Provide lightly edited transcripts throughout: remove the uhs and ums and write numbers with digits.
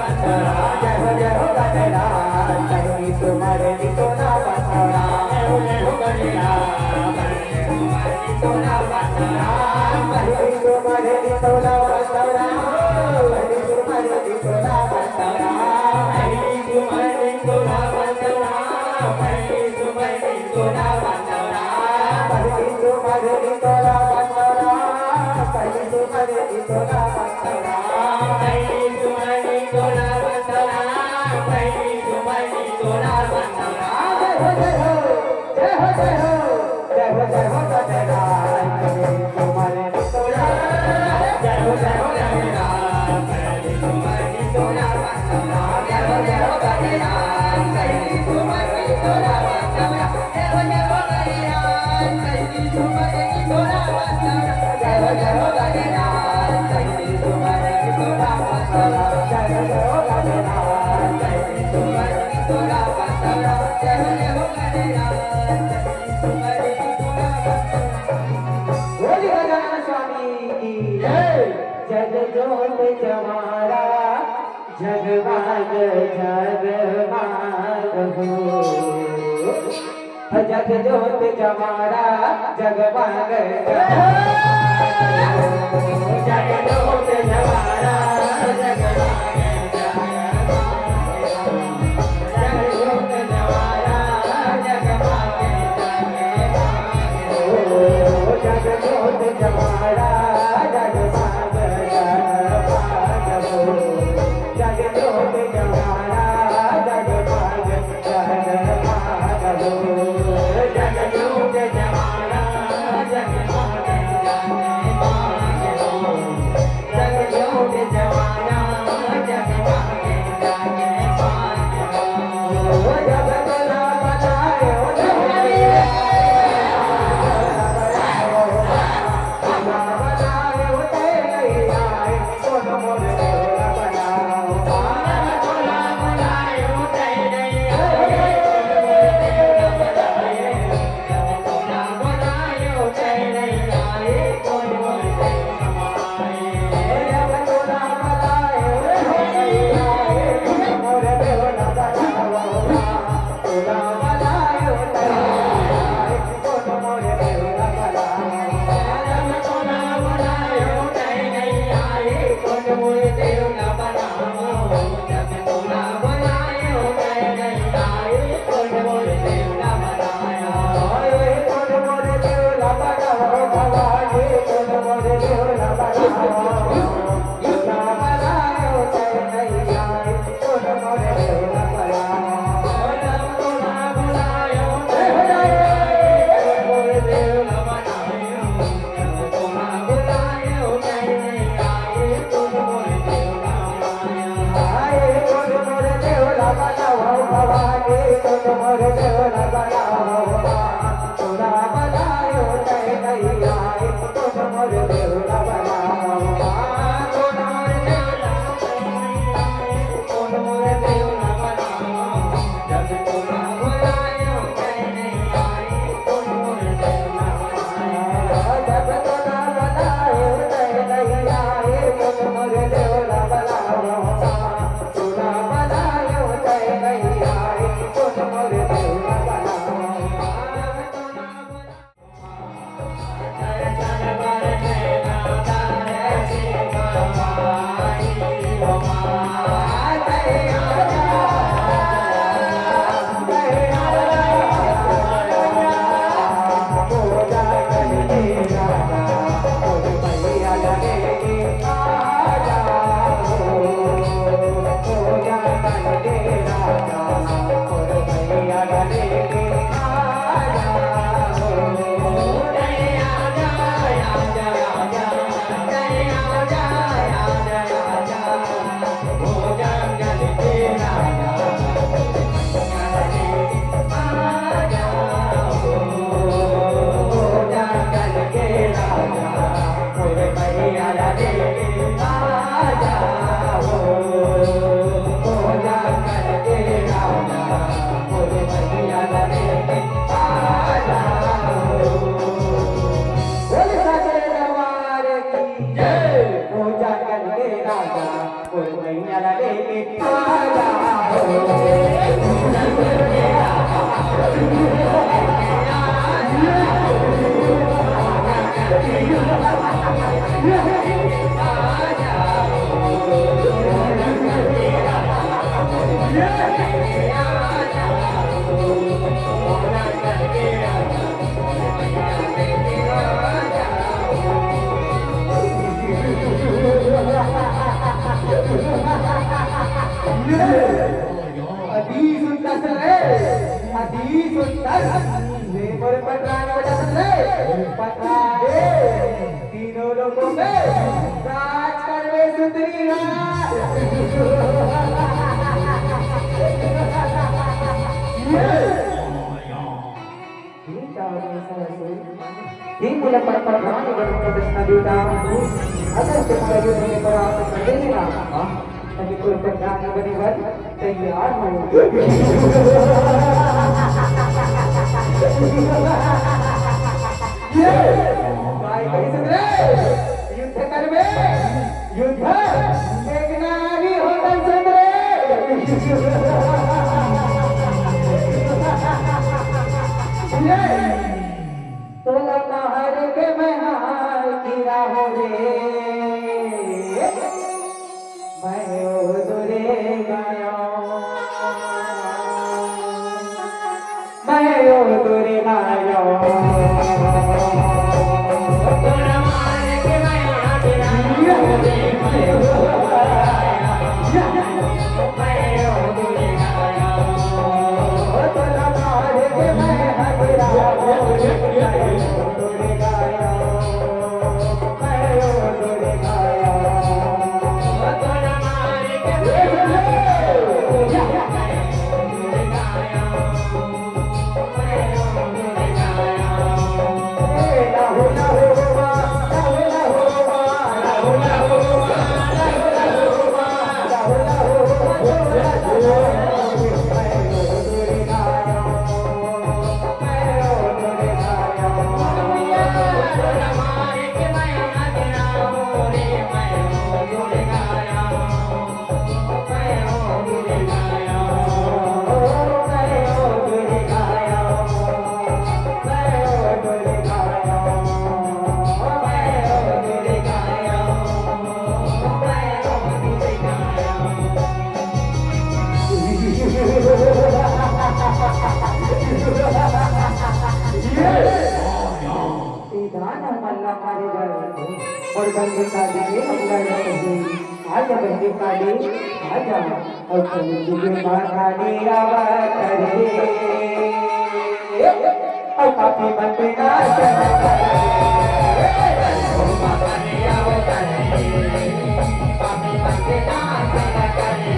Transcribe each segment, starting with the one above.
जय हो गणेरा कहीं तुम्हारे सोना बंदरा जय हो गणेरा कहीं तुम्हारे सोना बंदरा कहीं तुम्हारे सोना बंदरा कहीं तुम्हारे सोना बंदरा कहीं तुम्हारे सोना बंदरा कहीं तुम्हारे सोना बंदरा कहीं तुम्हारे सोना बंदरा कहीं तुम्हारे सोना बंदरा कहीं तुम्हारे सोना बंदरा कहीं तुम्हारे सोना बंदरा जय हो जय हो जय हो जय हो जय हो गणेरा कहीं तुम्हारे सोना जय हो गणेरा कहीं तुम्हारे सोना बंदरा जय हो गणेरा कहीं तुम्हारे सोना बंदरा जय हो गणेरा कहीं तुम्हारे सोना बंदरा जय हो गणेरा कहीं तुम्हारे सोना बंदरा जय हो गणेरा कहीं तुम्हारे सोना बंदरा जय हो गणेरा कहीं तुम्हारे सोना बंदरा बोली गजानन स्वामी की जय जग जोत जमारा जगमाग जगमाग हो जग जोत जमारा जगमाग जग जोत जमारा जगमाग जग जोत जमारा जगमाग जग जोत जमारा जगमाग जग जोत जमारा जगमाग जग जोत जमारा जगमाग जग जोत जमारा जगमाग जग बना बनाए बनाए लेके आया आधी सुनतास रे आधी सुनतास रे मोरे पटरान बजास रे पटरान तीनों लोगों पे राज करवे सुंदरी Hindi lang pagpapalaki ng mga katas na dito agar kita yun ay para sa kanila naging pagkakang ganiwan tayaan mo baik baik segera युद्ध करवे युद्ध एक नारी होतन segera तोला हर के मैं हार गिरा हो रे मैं ओ दुरे गाया मैं ओ दुरे गाया तोला मार के मैं हार गिरा हो रे मैं ओ दुरे गाया तोला मार के मैं हार गिरा हो रे और बंदे काली के अल्लाह रहे आजा बंदे काली आजा और तुझे माखाने आवा करे और काफी बंदे ना चला करे माखाने आवा करे काफी बंदे ना चला करे काफी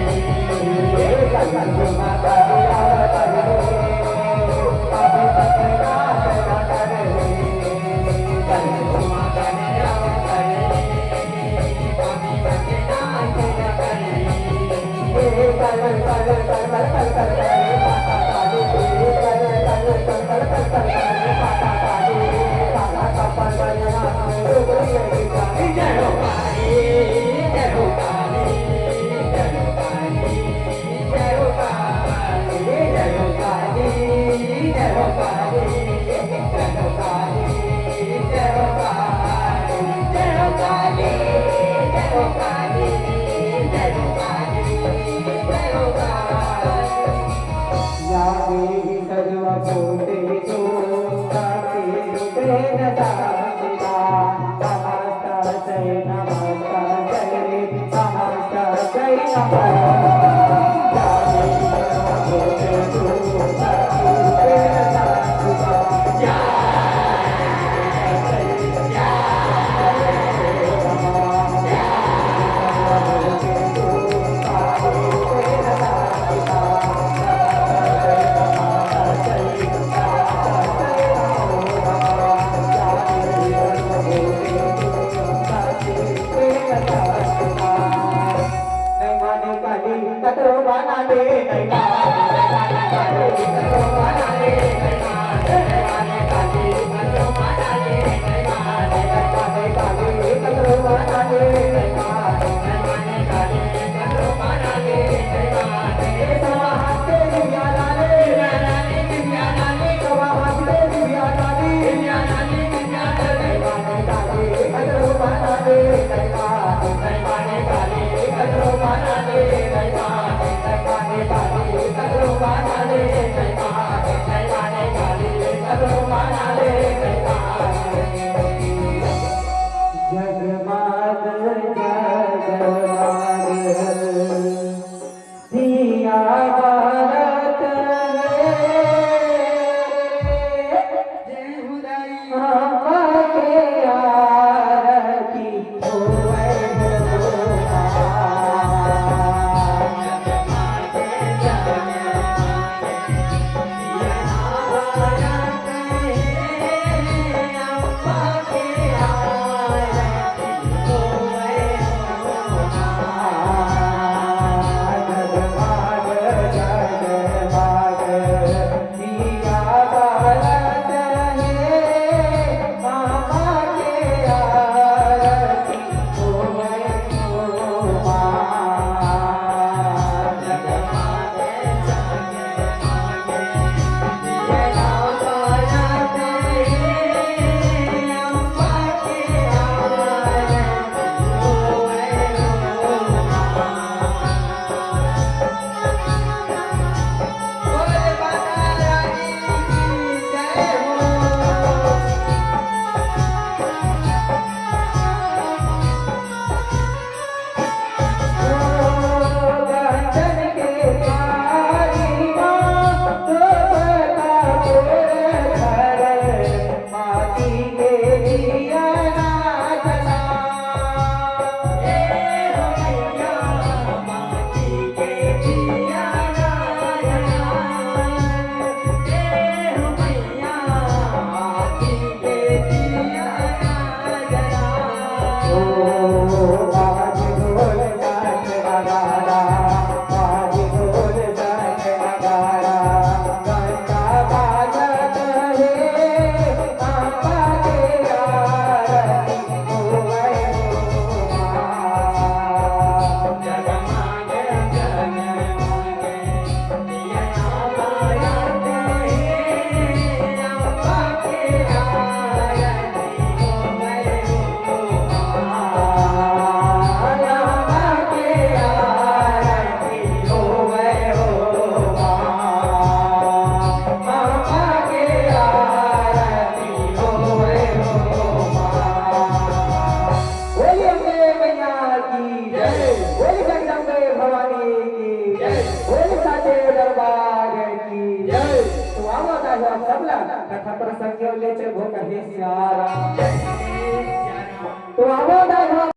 माखाने आवा करे काफी बंदे ना चला करे मिया भारत के आरती होवे कथा प्रसंग ले भो कहे तो आवो